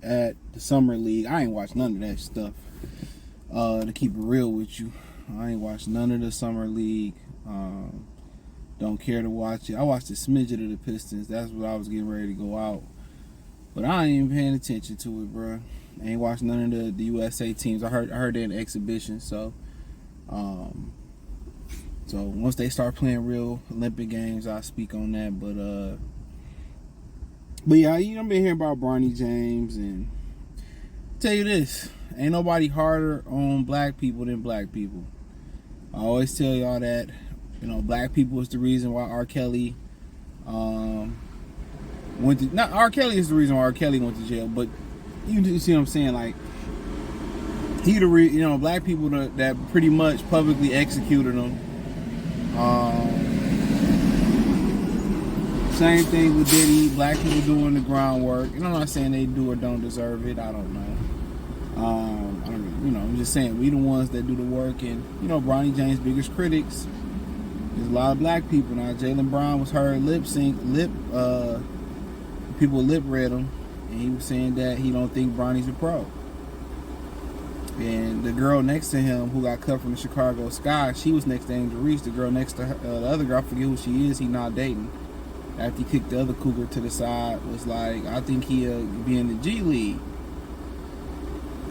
at the summer league. I ain't watched none of that stuff. To keep it real with you, I ain't watched none of the summer league. Don't care to watch it. I watched a smidget of the Pistons. That's what I was getting ready to go out. But I ain't even paying attention to it, bro. I ain't watched none of the USA teams. I heard they're in exhibition, so once they start playing real Olympic games, I'll speak on that. But yeah, I've been hearing about Bronny James, and I'll tell you this, ain't nobody harder on black people than black people. I always tell y'all that. Black people is the reason why R. Kelly R. Kelly is the reason why R. Kelly went to jail, but you see what I'm saying? Like, black people that pretty much publicly executed him. Same thing with Diddy. Black people doing the groundwork. I'm not saying they do or don't deserve it. I don't know. I'm just saying we the ones that do the work, and Bronny James' biggest critics. There's a lot of black people now. Jaylen Brown was heard people lip read him, and he was saying that he don't think Bronny's a pro. And the girl next to him, who got cut from the Chicago Sky, she was next to Angel Reese. The girl next to her, the other girl, I forget who she is, he not dating. After he kicked the other cougar to the side, was like, I think he'll be in the G League.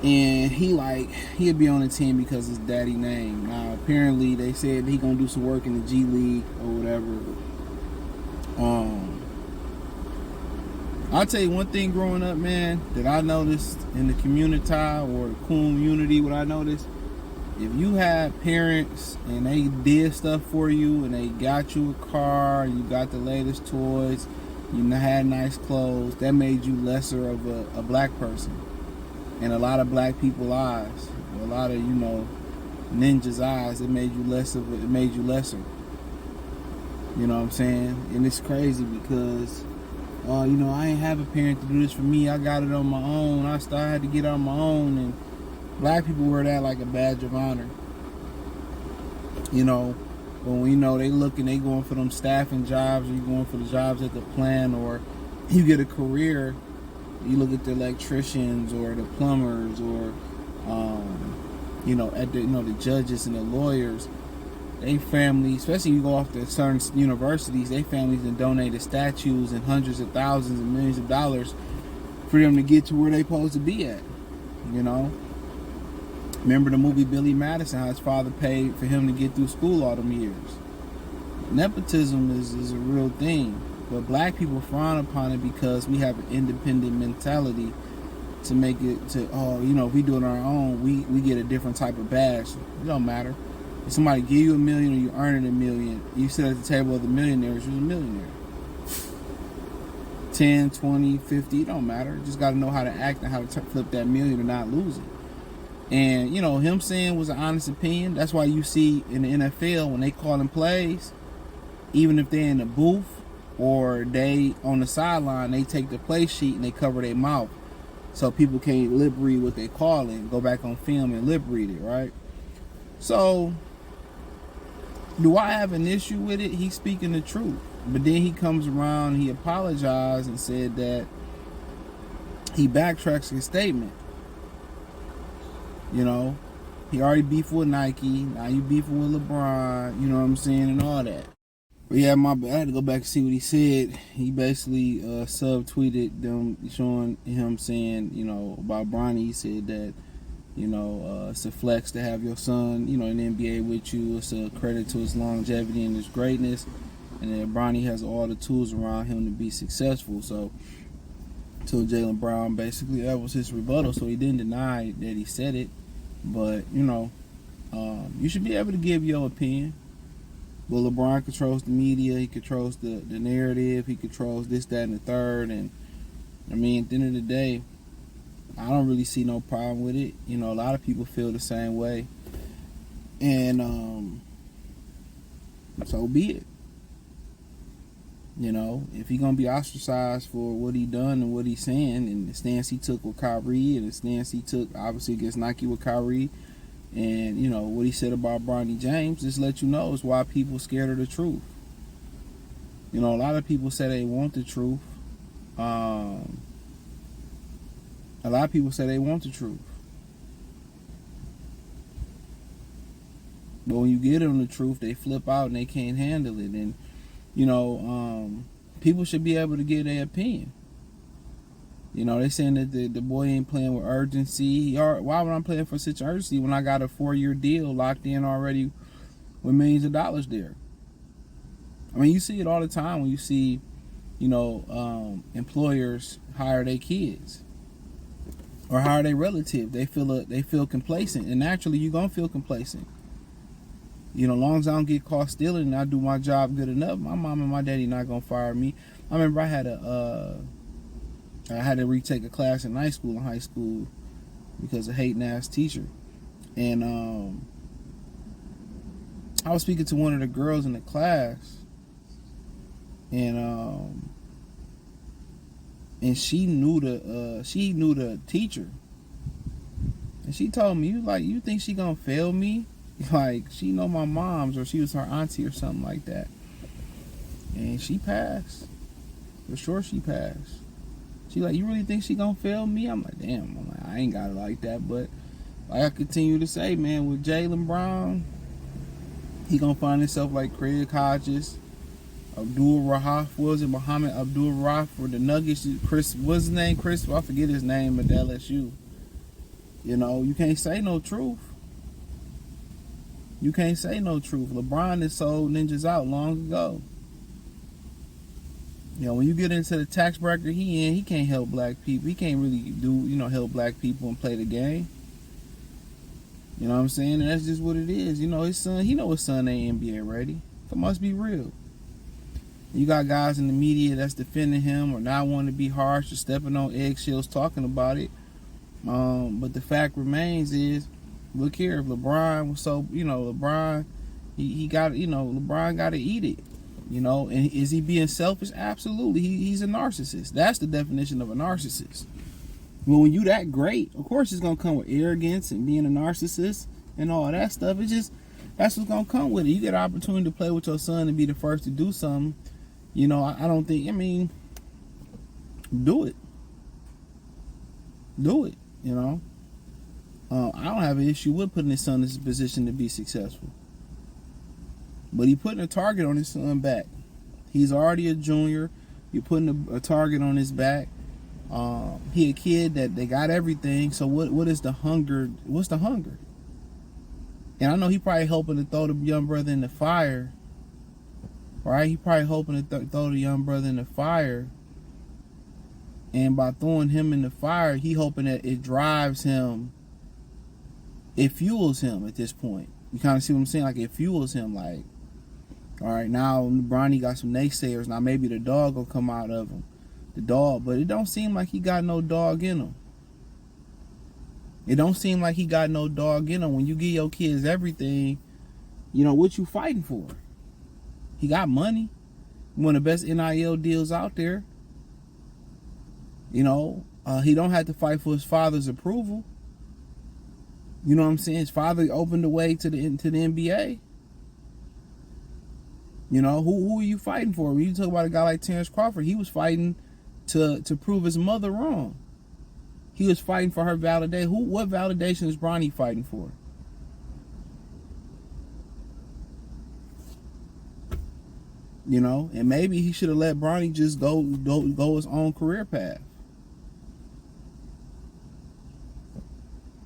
And he'll be on the team because his daddy name. Now apparently they said he gonna do some work in the G League or whatever. I'll tell you one thing growing up, man, that I noticed in the community or the community, what I noticed, if you had parents and they did stuff for you and they got you a car and you got the latest toys, you had nice clothes, that made you lesser of a black person. In a lot of black people's eyes, a lot of ninjas' eyes, it made you lesser. You know what I'm saying? And it's crazy because, I ain't have a parent to do this for me. I got it on my own. I had to get it on my own, and black people wear that like a badge of honor. But when they looking, they going for them staffing jobs, or you going for the jobs at the plant, or you get a career. You look at the electricians or the plumbers or, the judges and the lawyers. They families, especially you go off to certain universities, they families that donated statues and hundreds of thousands and millions of dollars for them to get to where they supposed to be at. Remember the movie Billy Madison, how his father paid for him to get through school all them years. Nepotism is a real thing. But black people frown upon it because we have an independent mentality to make it if we do it on our own, we get a different type of badge. It don't matter. If somebody give you $1 million or you earn $1 million, you sit at the table of the millionaires, you're a millionaire. 10, 20, 50, it don't matter. You just got to know how to act and how to flip that million and not lose it. And, him saying was an honest opinion. That's why you see in the NFL, when they call in plays, even if they're in the booth, or they on the sideline, they take the play sheet and they cover their mouth so people can't lip read what they call it, go back on film and lip read it, right? So do I have an issue with it? He's speaking the truth. But then he comes around, he apologized and said that he backtracks his statement. He already beefed with Nike, now you beefing with LeBron, you know what I'm saying, and all that. But yeah, I had to go back and see what he said. He basically subtweeted them, showing him saying, about Bronny. He said that, it's a flex to have your son, in the NBA with you. It's a credit to his longevity and his greatness. And that Bronny has all the tools around him to be successful. So, Jaylen Brown, basically, that was his rebuttal. So he didn't deny that he said it. But, you should be able to give your opinion. Well, LeBron controls the media. He controls the narrative. He controls this, that, and the third. And, at the end of the day, I don't really see no problem with it. A lot of people feel the same way. And so be it. If he's going to be ostracized for what he done and what he's saying, and the stance he took with Kyrie, and the stance he took, obviously, against Nike with Kyrie, and, what he said about Bronny James, just let you know is why people scared of the truth. A lot of people say they want the truth. A lot of people say they want the truth. But when you get them the truth, they flip out and they can't handle it. And, people should be able to give their opinion. They saying that the boy ain't playing with urgency. Why would I play for such urgency when I got a 4-year deal locked in already with millions of dollars there? I mean, you see it all the time when you see, employers hire their kids or hire their relative. They feel complacent, and naturally you're gonna feel complacent. As long as I don't get caught stealing and I do my job good enough, my mom and my daddy not gonna fire me. I remember I had to retake a class in high school because of hating ass teacher, and I was speaking to one of the girls in the class, and she knew the teacher, and she told me, you think she gonna fail me? Like, she know my mom's, or she was her auntie or something like that. And she passed. For sure she passed. She like, you really think she gonna fail me? I'm like, damn. I ain't got it like that. But like I continue to say, man, with Jaylen Brown, he gonna find himself like Craig Hodges, Muhammad Abdul-Rahaf for the Nuggets. Chris, what's his name? Chris, I forget his name at LSU. You can't say no truth. You can't say no truth. LeBron has sold ninjas out long ago. When you get into the tax bracket he can't help black people. He can't really help black people and play the game. You know what I'm saying? And that's just what it is. His son, his son ain't NBA ready. It must be real. You got guys in the media that's defending him or not wanting to be harsh or stepping on eggshells talking about it. But the fact remains is, look here, if LeBron was LeBron, he got, LeBron got to eat it. And is he being selfish? Absolutely. He's a narcissist. That's the definition of a narcissist. Well, when you that great, of course it's going to come with arrogance and being a narcissist and all that stuff. That's what's going to come with it. You get an opportunity to play with your son and be the first to do something. I don't think, do it. Do it, I don't have an issue with putting his son in this position to be successful. But he putting a target on his son back. He's already a junior. You're putting a target on his back. He a kid that they got everything. So what is the hunger? What's the hunger? And I know he probably hoping to throw the young brother in the fire. Right? He probably hoping to throw the young brother in the fire. And by throwing him in the fire, he hoping that it drives him. It fuels him at this point. You kind of see what I'm saying? Like, it fuels him. Like, all right, now Bronny got some naysayers. Now maybe the dog will come out of him. The dog. But it don't seem like he got no dog in him. It don't seem like he got no dog in him. When you give your kids everything, what you fighting for? He got money. One of the best NIL deals out there. He don't have to fight for his father's approval. You know what I'm saying? His father opened the way to the NBA. Who are you fighting for? When you talk about a guy like Terrence Crawford, he was fighting to prove his mother wrong. He was fighting for her validation. What validation is Bronny fighting for? And maybe he should have let Bronny just go his own career path.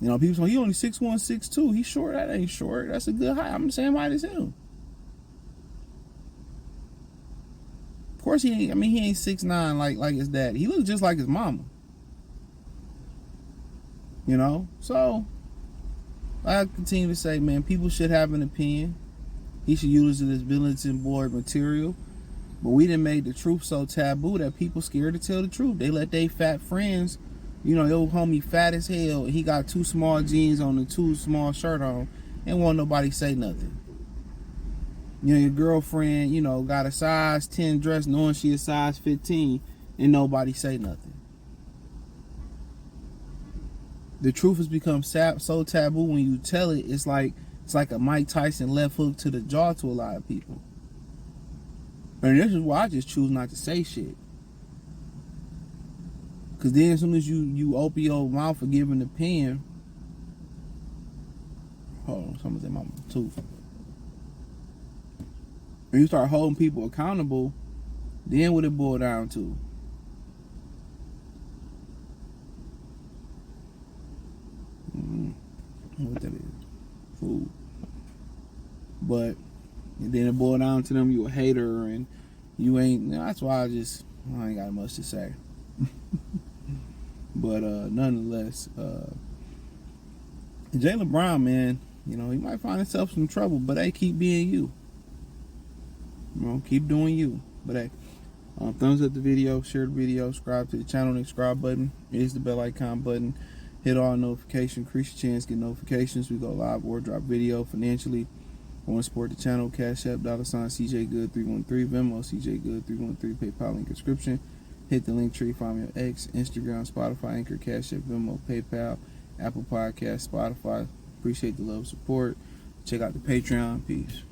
People say he only 6'1", 6'2". He's short. That ain't short. That's a good height. I'm the same height as him. Of course he ain't. He ain't 6'9" like his dad. He looks just like his mama. So I continue to say, man, people should have an opinion. He should use it as bulletin board material. But we done made the truth so taboo that people scared to tell the truth. They let their fat friends. Your homie fat as hell. He got 2 small jeans on and 2 small shirt on. And won't nobody say nothing. Your girlfriend, got a size 10 dress knowing she a size 15. And nobody say nothing. The truth has become so taboo when you tell it. It's like a Mike Tyson left hook to the jaw to a lot of people. And this is why I just choose not to say shit. Cause then as soon as you open your mouth for giving the pen, hold on, something's in my tooth. When you start holding people accountable, then what it boil down to? What that is? Food. But then it boil down to them, you a hater and you ain't. That's why I ain't got much to say. But nonetheless, Jaylen Brown, man, you know, he might find himself some trouble, but hey, keep being you. You know, keep doing you. But hey, thumbs up the video, share the video, subscribe to the channel. The subscribe button is the bell icon button. Hit all notifications, increase your chance, get notifications. We go live or drop video financially. Want to support the channel? Cash App, $ CJ Good 313, Venmo CJ Good 313, PayPal link description. Hit the link tree, find me on X, Instagram, Spotify, Anchor, Cash App, Venmo, PayPal, Apple Podcast, Spotify. Appreciate the love, support. Check out the Patreon. Peace.